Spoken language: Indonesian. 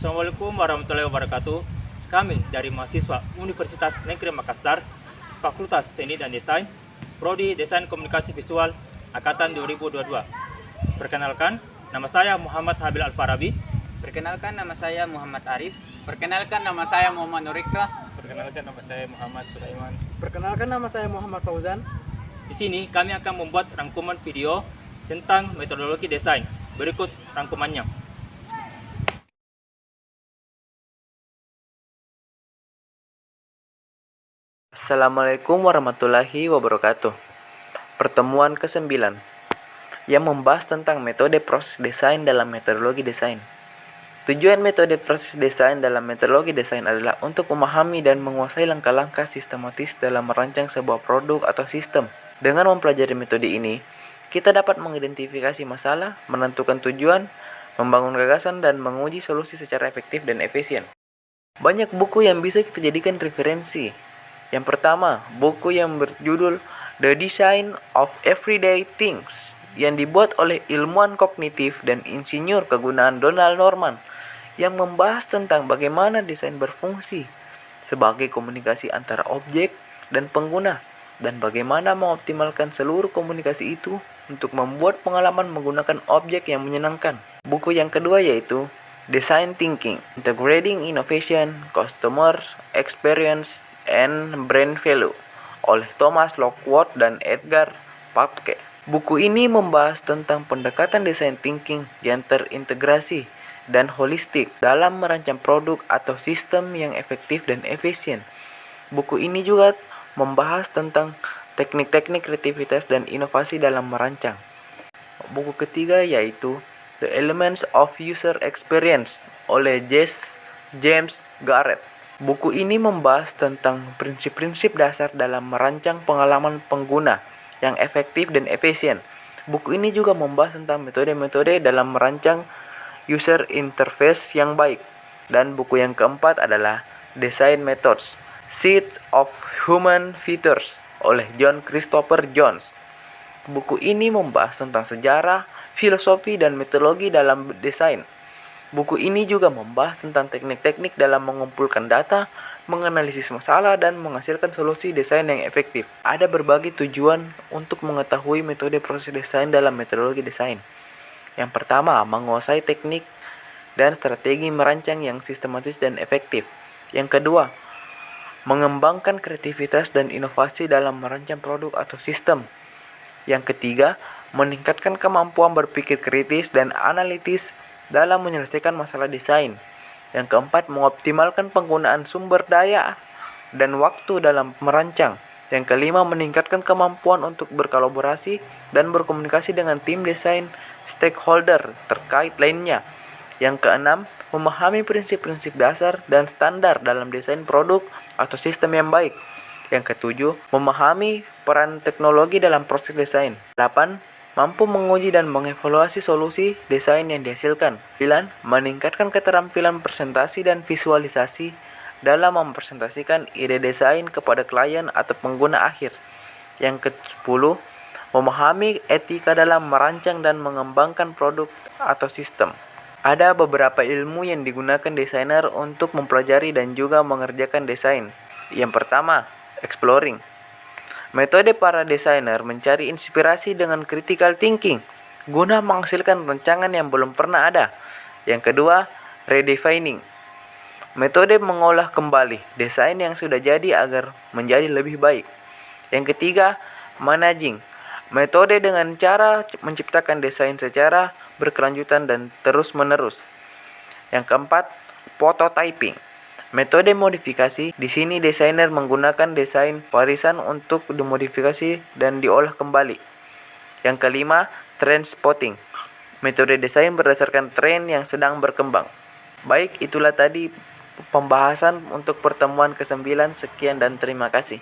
Assalamualaikum warahmatullahi wabarakatuh. Kami dari mahasiswa Universitas Negeri Makassar, Fakultas Seni dan Desain, Prodi Desain Komunikasi Visual, Angkatan 2022. Perkenalkan, nama saya Muhammad Habil Al-Farabi. Perkenalkan, nama saya Muhammad Arif. Perkenalkan, nama saya Muhammad Nurikra. Perkenalkan, nama saya Muhammad Sulaiman. Perkenalkan, nama saya Muhammad Fauzan. Di sini kami akan membuat rangkuman video tentang metodologi desain. Berikut rangkumannya. Assalamualaikum warahmatullahi wabarakatuh. Pertemuan ke-9 yang membahas tentang metode proses desain dalam metodologi desain. Tujuan metode proses desain dalam metodologi desain adalah untuk memahami dan menguasai langkah-langkah sistematis dalam merancang sebuah produk atau sistem. Dengan mempelajari metode ini, kita dapat mengidentifikasi masalah, menentukan tujuan, membangun gagasan, dan menguji solusi secara efektif dan efisien. Banyak buku yang bisa kita jadikan referensi. Yang pertama, buku yang berjudul The Design of Everyday Things yang dibuat oleh ilmuwan kognitif dan insinyur kegunaan Donald Norman yang membahas tentang bagaimana desain berfungsi sebagai komunikasi antara objek dan pengguna dan bagaimana mengoptimalkan seluruh komunikasi itu untuk membuat pengalaman menggunakan objek yang menyenangkan. Buku yang kedua yaitu Design Thinking, Integrating Innovation, Customer Experience, and Brand Value oleh Thomas Lockwood dan Edgar Patke. Buku ini membahas tentang pendekatan design thinking yang terintegrasi dan holistik dalam merancang produk atau sistem yang efektif dan efisien. Buku ini juga membahas tentang teknik-teknik kreativitas dan inovasi dalam merancang. Buku ketiga yaitu The Elements of User Experience oleh James Garrett. Buku ini membahas tentang prinsip-prinsip dasar dalam merancang pengalaman pengguna yang efektif dan efisien. Buku ini juga membahas tentang metode-metode dalam merancang user interface yang baik. Dan buku yang keempat adalah Design Methods, Seeds of Human Features oleh John Christopher Jones. Buku ini membahas tentang sejarah, filosofi, dan metodologi dalam desain. Buku ini juga membahas tentang teknik-teknik dalam mengumpulkan data, menganalisis masalah, dan menghasilkan solusi desain yang efektif. Ada berbagai tujuan untuk mengetahui metode proses desain dalam metodologi desain. Yang pertama, menguasai teknik dan strategi merancang yang sistematis dan efektif. Yang kedua, mengembangkan kreativitas dan inovasi dalam merancang produk atau sistem. Yang ketiga, meningkatkan kemampuan berpikir kritis dan analitis dalam menyelesaikan masalah desain. Yang keempat, mengoptimalkan penggunaan sumber daya dan waktu dalam merancang. Yang kelima, meningkatkan kemampuan untuk berkolaborasi dan berkomunikasi dengan tim desain stakeholder terkait lainnya. Yang keenam, memahami prinsip-prinsip dasar dan standar dalam desain produk atau sistem yang baik. Yang ketujuh, memahami peran teknologi dalam proses desain. 8. Mampu menguji dan mengevaluasi solusi desain yang dihasilkan. 9. Meningkatkan keterampilan presentasi dan visualisasi dalam mempresentasikan ide desain kepada klien atau pengguna akhir. Yang ke-10. Memahami etika dalam merancang dan mengembangkan produk atau sistem. Ada beberapa ilmu yang digunakan desainer untuk mempelajari dan juga mengerjakan desain. Yang pertama, exploring. Metode para desainer mencari inspirasi dengan critical thinking guna menghasilkan rancangan yang belum pernah ada. Yang kedua, redefining. Metode mengolah kembali desain yang sudah jadi agar menjadi lebih baik. Yang ketiga, managing. Metode dengan cara menciptakan desain secara berkelanjutan dan terus-menerus. Yang keempat, prototyping. Metode modifikasi. Di sini desainer menggunakan desain warisan untuk dimodifikasi dan diolah kembali. Yang kelima, trend spotting. Metode desain berdasarkan tren yang sedang berkembang. Baik, itulah tadi pembahasan untuk pertemuan ke-9. Sekian dan terima kasih.